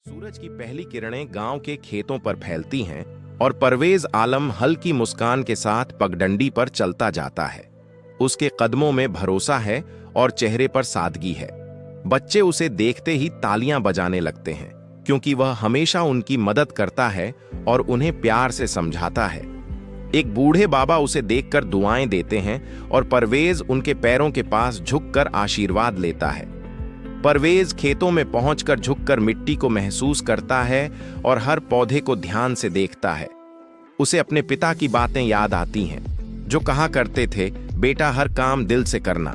सूरज की पहली किरणें गांव के खेतों पर फैलती हैं और परवेज आलम हल्की मुस्कान के साथ पगडंडी पर चलता जाता है। उसके कदमों में भरोसा है और चेहरे पर सादगी है। बच्चे उसे देखते ही तालियां बजाने लगते हैं, क्योंकि वह हमेशा उनकी मदद करता है और उन्हें प्यार से समझाता है। एक बूढ़े बाबा उसे देखकर दुआएं देते हैं और परवेज उनके पैरों के पास झुककर आशीर्वाद लेता है। परवेज खेतों में पहुंचकर झुककर मिट्टी को महसूस करता है और हर पौधे को ध्यान से देखता है। उसे अपने पिता की बातें याद आती हैं, जो कहा करते थे, बेटा हर काम दिल से करना।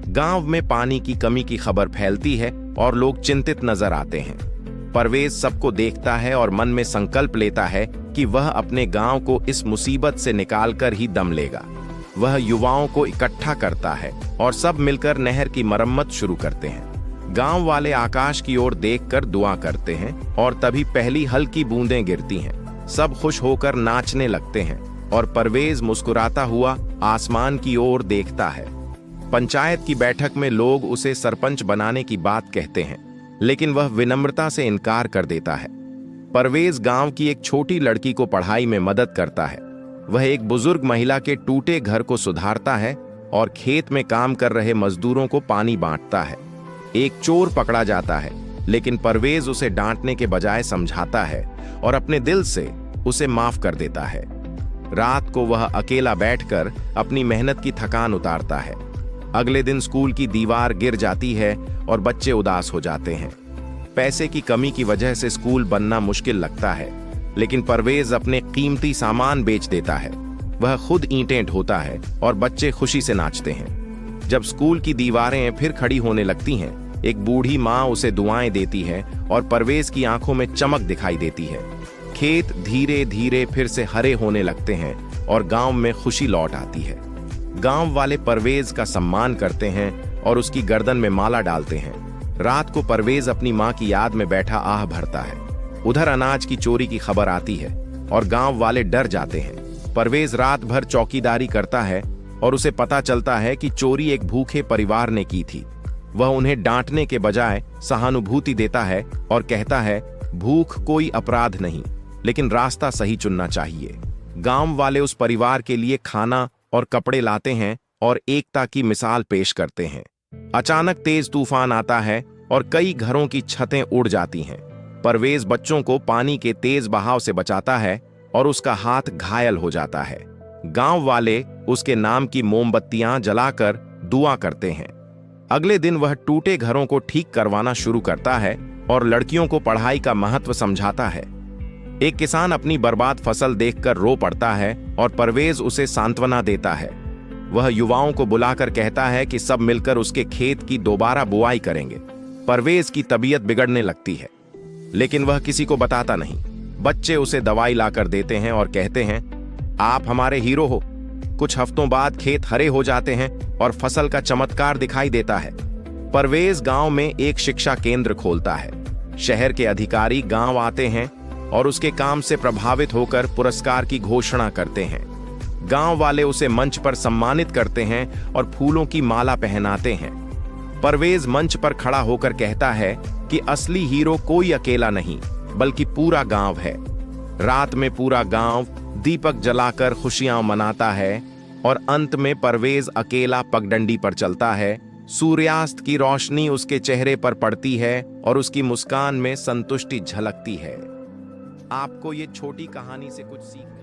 गांव में पानी की कमी की खबर फैलती है और लोग चिंतित नजर आते हैं। परवेज सबको देखता है और मन में संकल्प लेता है कि वह अपने गांव को इस मुसीबत से निकालकर ही दम लेगा। वह युवाओं को इकट्ठा करता है और सब मिलकर नहर की मरम्मत शुरू करते हैं। गांव वाले आकाश की ओर देखकर दुआ करते हैं और तभी पहली हल्की बूंदें गिरती हैं। सब खुश होकर नाचने लगते हैं और परवेज मुस्कुराता हुआ आसमान की ओर देखता है। पंचायत की बैठक में लोग उसे सरपंच बनाने की बात कहते हैं, लेकिन वह विनम्रता से इनकार कर देता है। परवेज गांव की एक छोटी लड़की को पढ़ाई में मदद करता है। वह एक बुजुर्ग महिला के टूटे घर को सुधारता है और खेत में काम कर रहे मजदूरों को पानी बांटता है। एक चोर पकड़ा जाता है, लेकिन परवेज उसे डांटने के बजाय समझाता है और अपने दिल से उसे माफ कर देता है। रात को वह अकेला बैठकर अपनी मेहनत की थकान उतारता है। अगले दिन स्कूल की दीवार गिर जाती है और बच्चे उदास हो जाते हैं। पैसे की कमी की वजह से स्कूल बनना मुश्किल लगता है, लेकिन परवेज अपने कीमती सामान बेच देता है। वह खुद ईंटें ढोता है और बच्चे खुशी से नाचते हैं। जब स्कूल की दीवारें फिर खड़ी होने लगती हैं, एक बूढ़ी माँ उसे दुआएं देती है और परवेज की आंखों में चमक दिखाई देती है। खेत धीरे धीरे फिर से हरे होने लगते हैं और गांव में खुशी लौट आती है। गांव वाले परवेज का सम्मान करते हैं और उसकी गर्दन में माला डालते हैं। रात को परवेज अपनी माँ की याद में बैठा आह भरता है। उधर अनाज की चोरी की खबर आती है और गांव वाले डर जाते हैं। परवेज रात भर चौकीदारी करता है और उसे पता चलता है कि चोरी एक भूखे परिवार ने की थी। वह उन्हें डांटने के बजाय सहानुभूति देता है और कहता है, भूख कोई अपराध नहीं, लेकिन रास्ता सही चुनना चाहिए। गांव वाले उस परिवार के लिए खाना और कपड़े लाते हैं और एकता की मिसाल पेश करते हैं। अचानक तेज तूफान आता है और कई घरों की छतें उड़ जाती हैं। परवेज बच्चों को पानी के तेज बहाव से बचाता है और उसका हाथ घायल हो जाता है। गांव वाले उसके नाम की मोमबत्तियां जलाकर दुआ करते हैं। अगले दिन वह टूटे घरों को ठीक करवाना शुरू करता है और लड़कियों को पढ़ाई का महत्व समझाता है। एक किसान अपनी बर्बाद फसल देखकर रो पड़ता है और परवेज उसे सांत्वना देता है। वह युवाओं को बुलाकर कहता है कि सब मिलकर उसके खेत की दोबारा बुआई करेंगे। परवेज की तबीयत बिगड़ने लगती है, लेकिन वह किसी को बताता नहीं। बच्चे उसे दवाई लाकर देते हैं और कहते हैं, आप हमारे हीरो हो। कुछ हफ्तों बाद खेत हरे हो जाते हैं और फसल का चमत्कार दिखाई देता है। परवेज गांव में एक शिक्षा केंद्र खोलता है। शहर के अधिकारी गांव आते हैं और उसके काम से प्रभावित होकर पुरस्कार की घोषणा करते हैं। गांव वाले उसे मंच पर सम्मानित करते हैं और फूलों की माला पहनाते हैं। परवेज मंच पर खड़ा होकर कहता है कि असली हीरो कोई अकेला नहीं, बल्कि पूरा गांव है। रात में पूरा गांव दीपक जलाकर खुशियां मनाता है और अंत में परवेज अकेला पगडंडी पर चलता है। सूर्यास्त की रोशनी उसके चेहरे पर पड़ती है और उसकी मुस्कान में संतुष्टि झलकती है। आपको ये छोटी कहानी से कुछ सीखने